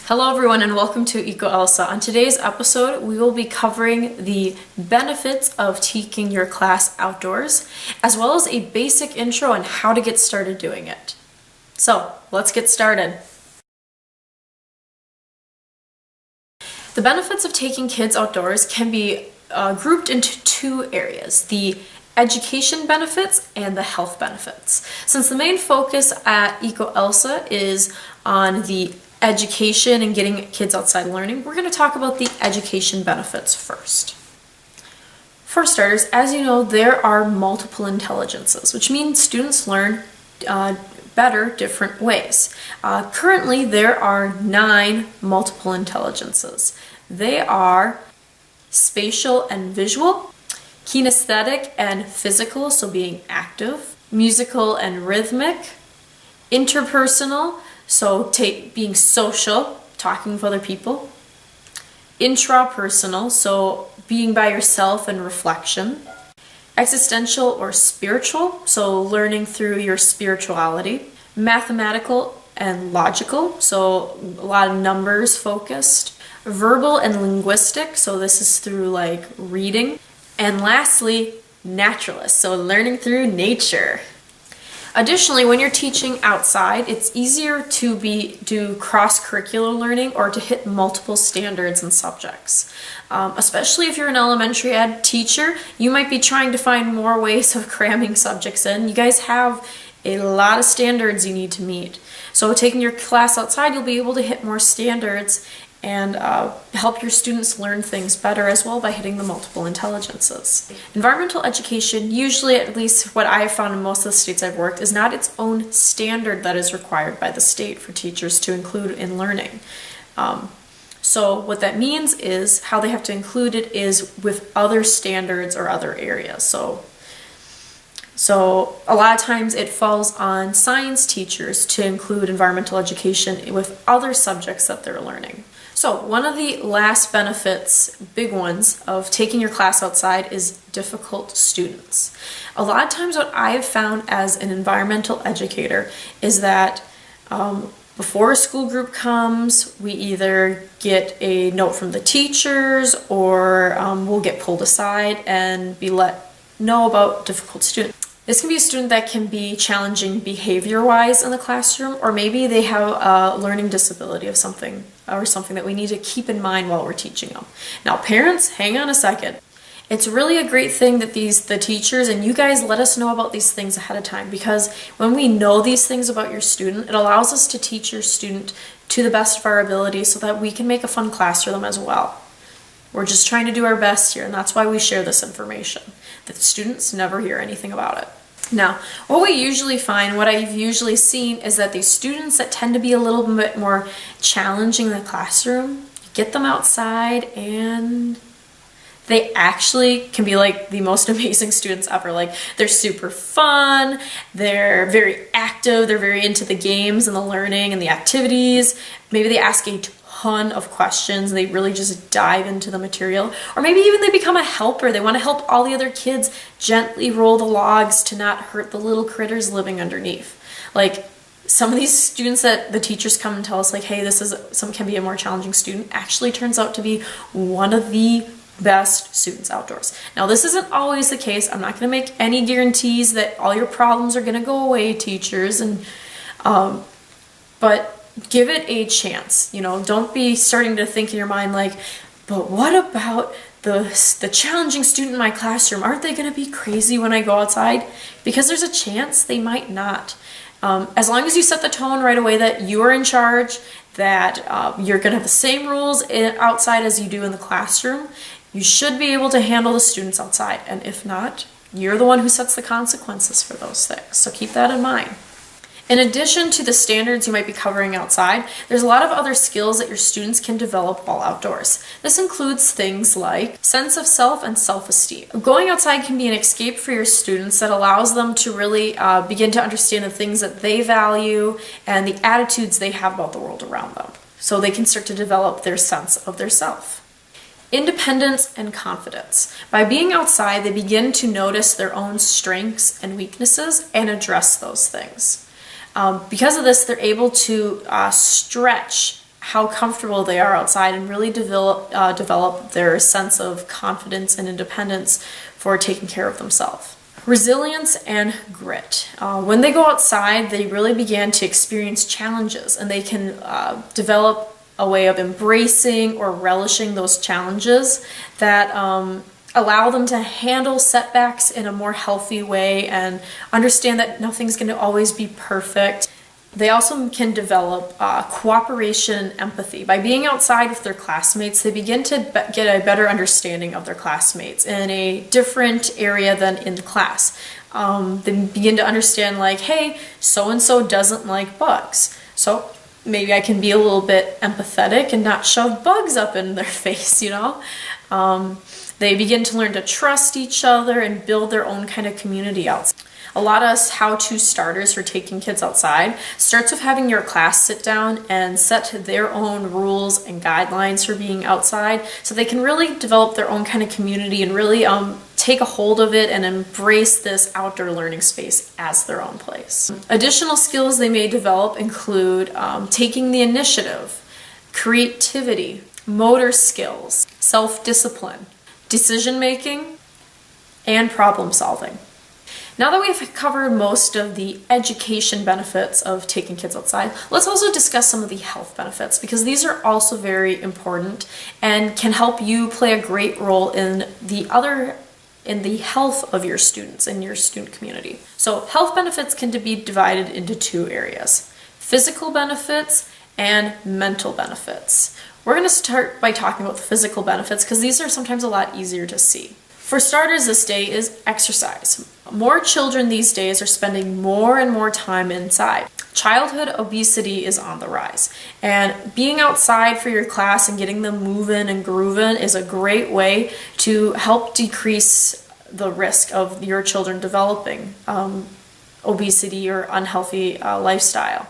Hello everyone and welcome to EcoElsa. On today's episode, we will be covering the benefits of taking your class outdoors, as well as a basic intro on how to get started doing it. So, let's get started. The benefits of taking kids outdoors can be grouped into two areas: the education benefits and the health benefits. Since the main focus at EcoElsa is on the education and getting kids outside learning, we're going to talk about the education benefits first. For starters, as you know, there are multiple intelligences, which means students learn better different ways. Currently, there are 9 multiple intelligences. They are spatial and visual, kinesthetic and physical, so being active, musical and rhythmic, interpersonal, so being social, talking with other people, intrapersonal, so being by yourself and reflection, existential or spiritual, so learning through your spirituality, mathematical and logical, so a lot of numbers focused, verbal and linguistic, so this is through like reading, and lastly, naturalist, so learning through nature. Additionally, when you're teaching outside, it's easier to do cross-curricular learning or to hit multiple standards and subjects. Especially if you're an elementary ed teacher, you might be trying to find more ways of cramming subjects in. You guys have a lot of standards you need to meet. So taking your class outside, you'll be able to hit more standards and help your students learn things better as well by hitting the multiple intelligences. Environmental education, usually, at least what I've found in most of the states I've worked, is not its own standard that is required by the state for teachers to include in learning. So what that means is how they have to include it is with other standards or other areas. So a lot of times it falls on science teachers to include environmental education with other subjects that they're learning. So one of the last benefits, big ones, of taking your class outside is difficult students. A lot of times what I've found as an environmental educator is that before a school group comes, we either get a note from the teachers or we'll get pulled aside and be let know about difficult students. This can be a student that can be challenging behavior-wise in the classroom, or maybe they have a learning disability of something, or something that we need to keep in mind while we're teaching them. Now, parents, hang on a second. It's really a great thing that the teachers and you guys let us know about these things ahead of time, because when we know these things about your student, it allows us to teach your student to the best of our ability so that we can make a fun class for them as well. We're just trying to do our best here, and that's why we share this information. The students never hear anything about it. Now, what we usually find, what I've usually seen, is that these students that tend to be a little bit more challenging in the classroom, you get them outside and they actually can be like the most amazing students ever. Like, they're super fun, they're very active, they're very into the games and the learning and the activities. Maybe they ask a ton of questions and they really just dive into the material. Or maybe even they become a helper. They want to help all the other kids gently roll the logs to not hurt the little critters living underneath. Like, some of these students that the teachers come and tell us, like, hey, can be a more challenging student, actually turns out to be one of the best students outdoors. Now, this isn't always the case. I'm not going to make any guarantees that all your problems are going to go away, teachers, but give it a chance. Don't be starting to think in your mind like, but what about the challenging student in my classroom? Aren't they going to be crazy when I go outside? Because there's a chance they might not. As long as you set the tone right away that you are in charge, that you're going to have the same rules outside as you do in the classroom, you should be able to handle the students outside. And if not, you're the one who sets the consequences for those things. So keep that in mind. In addition to the standards you might be covering outside, there's a lot of other skills that your students can develop while outdoors. This includes things like sense of self and self-esteem. Going outside can be an escape for your students that allows them to really begin to understand the things that they value and the attitudes they have about the world around them, so they can start to develop their sense of their self. Independence and confidence. By being outside, they begin to notice their own strengths and weaknesses and address those things. Because of this, they're able to stretch how comfortable they are outside and really develop their sense of confidence and independence for taking care of themselves. Resilience and grit. When they go outside, they really begin to experience challenges, and they can develop a way of embracing or relishing those challenges that allow them to handle setbacks in a more healthy way and understand that nothing's going to always be perfect. They also can develop cooperation and empathy. By being outside with their classmates, they begin to get a better understanding of their classmates in a different area than in class. They begin to understand, like, hey, so-and-so doesn't like bugs. So maybe I can be a little bit empathetic and not shove bugs up in their face, you know? They begin to learn to trust each other and build their own kind of community outside. A lot of how-to starters for taking kids outside starts with having your class sit down and set their own rules and guidelines for being outside, so they can really develop their own kind of community and really take a hold of it and embrace this outdoor learning space as their own place. Additional skills they may develop include taking the initiative, creativity, motor skills, self-discipline, decision-making, and problem-solving. Now that we've covered most of the education benefits of taking kids outside, let's also discuss some of the health benefits, because these are also very important and can help you play a great role in the health of your students and your student community. So health benefits can be divided into two areas: physical benefits and mental benefits. We're going to start by talking about the physical benefits, because these are sometimes a lot easier to see. For starters, this day is exercise. More children these days are spending more and more time inside. Childhood obesity is on the rise, and being outside for your class and getting them moving and grooving is a great way to help decrease the risk of your children developing obesity or unhealthy lifestyle.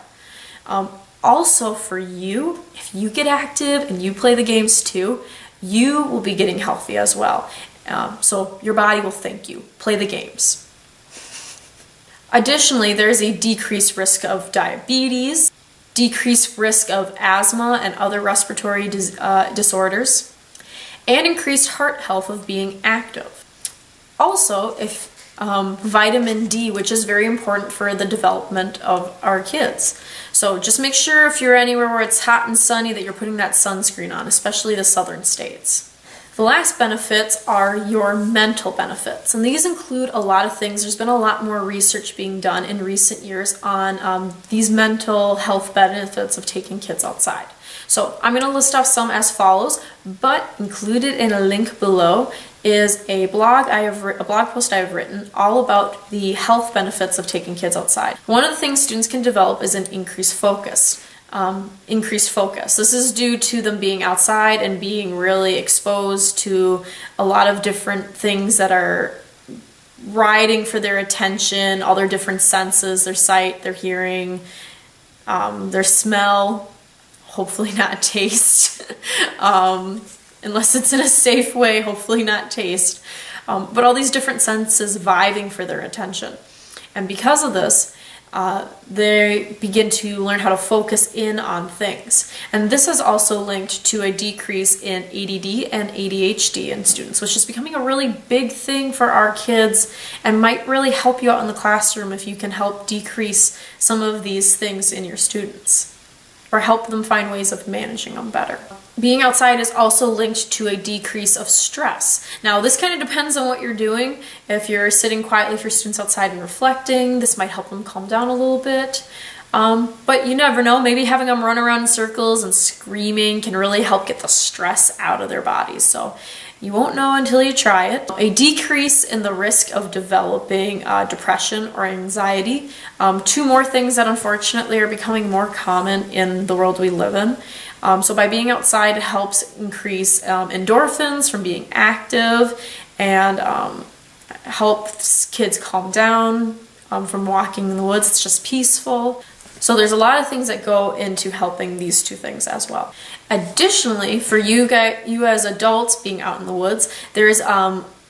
Also for you, if you get active and you play the games too, you will be getting healthy as well. So your body will thank you. Play the games. Additionally, there's a decreased risk of diabetes, decreased risk of asthma and other respiratory disorders, and increased heart health of being active. Also, if vitamin D, which is very important for the development of our kids. So just make sure if you're anywhere where it's hot and sunny that you're putting that sunscreen on, especially the southern states. The last benefits are your mental benefits, and these include a lot of things. There's been a lot more research being done in recent years on these mental health benefits of taking kids outside. So I'm going to list off some as follows, but included in a link below is a blog post I have written all about the health benefits of taking kids outside. One of the things students can develop is an increased focus. This is due to them being outside and being really exposed to a lot of different things that are riding for their attention, all their different senses, their sight, their hearing, their smell, hopefully not taste, unless it's in a safe way, hopefully not taste, but all these different senses vying for their attention. And because of this, they begin to learn how to focus in on things. And this is also linked to a decrease in ADD and ADHD in students, which is becoming a really big thing for our kids and might really help you out in the classroom if you can help decrease some of these things in your students, or help them find ways of managing them better. Being outside is also linked to a decrease of stress. Now, this kind of depends on what you're doing. If you're sitting quietly for students outside and reflecting, this might help them calm down a little bit. But you never know, maybe having them run around in circles and screaming can really help get the stress out of their bodies. So you won't know until you try it. A decrease in the risk of developing depression or anxiety. Two more things that unfortunately are becoming more common in the world we live in. So by being outside, it helps increase endorphins from being active and helps kids calm down from walking in the woods. It's just peaceful. So there's a lot of things that go into helping these two things as well. Additionally, for you as adults being out in the woods, there's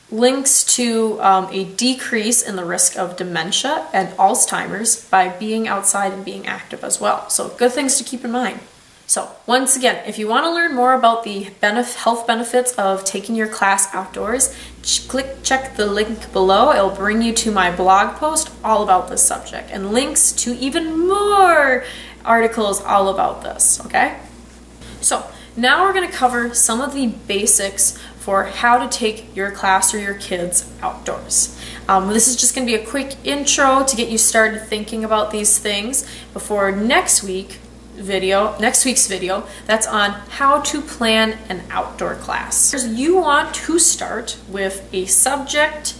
links to a decrease in the risk of dementia and Alzheimer's by being outside and being active as well. So good things to keep in mind. So once again, if you want to learn more about the health benefits of taking your class outdoors, check the link below. It'll bring you to my blog post all about this subject and links to even more articles all about this, okay? So now we're going to cover some of the basics for how to take your class or your kids outdoors. This is just going to be a quick intro to get you started thinking about these things before next week's video that's on how to plan an outdoor class. You want to start with a subject,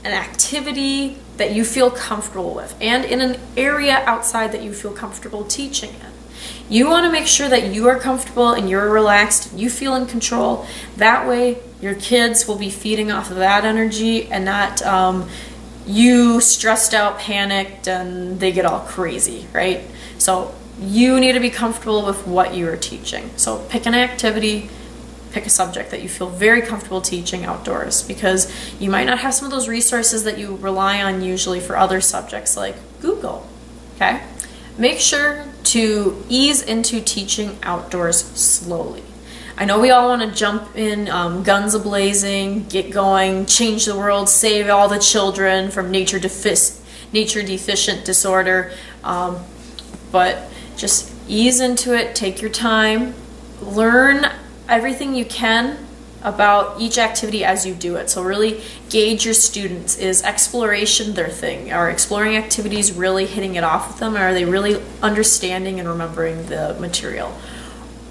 an activity that you feel comfortable with, and in an area outside that you feel comfortable teaching in. You want to make sure that you are comfortable and you're relaxed, you feel in control. That way your kids will be feeding off of that energy and not you stressed out, panicked, and they get all crazy, right? So you need to be comfortable with what you are teaching. So pick an activity, pick a subject that you feel very comfortable teaching outdoors, because you might not have some of those resources that you rely on usually for other subjects like Google, okay? Make sure to ease into teaching outdoors slowly. I know we all want to jump in guns a-blazing, get going, change the world, save all the children from nature deficient disorder, but just ease into it, take your time, learn everything you can about each activity as you do it. So really gauge your students. Is exploration their thing? Are exploring activities really hitting it off with them? Are they really understanding and remembering the material?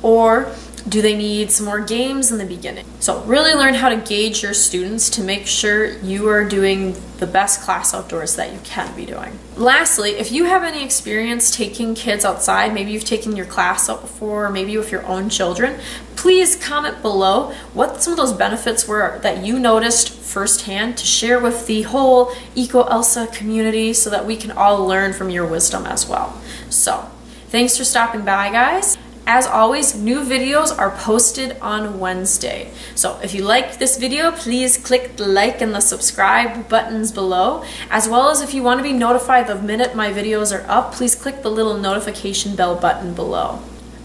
Or do they need some more games in the beginning? So really learn how to gauge your students to make sure you are doing the best class outdoors that you can be doing. Lastly, if you have any experience taking kids outside, maybe you've taken your class out before, maybe with your own children, please comment below what some of those benefits were that you noticed firsthand to share with the whole EcoElsa community so that we can all learn from your wisdom as well. So thanks for stopping by, guys. As always, new videos are posted on Wednesday. So if you like this video, please click the like and the subscribe buttons below. As well as if you want to be notified the minute my videos are up, please click the little notification bell button below.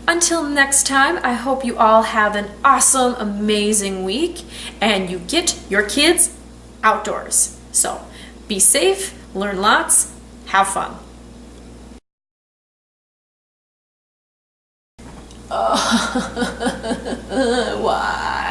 Until next time, I hope you all have an awesome, amazing week and you get your kids outdoors. So be safe, learn lots, have fun. Why?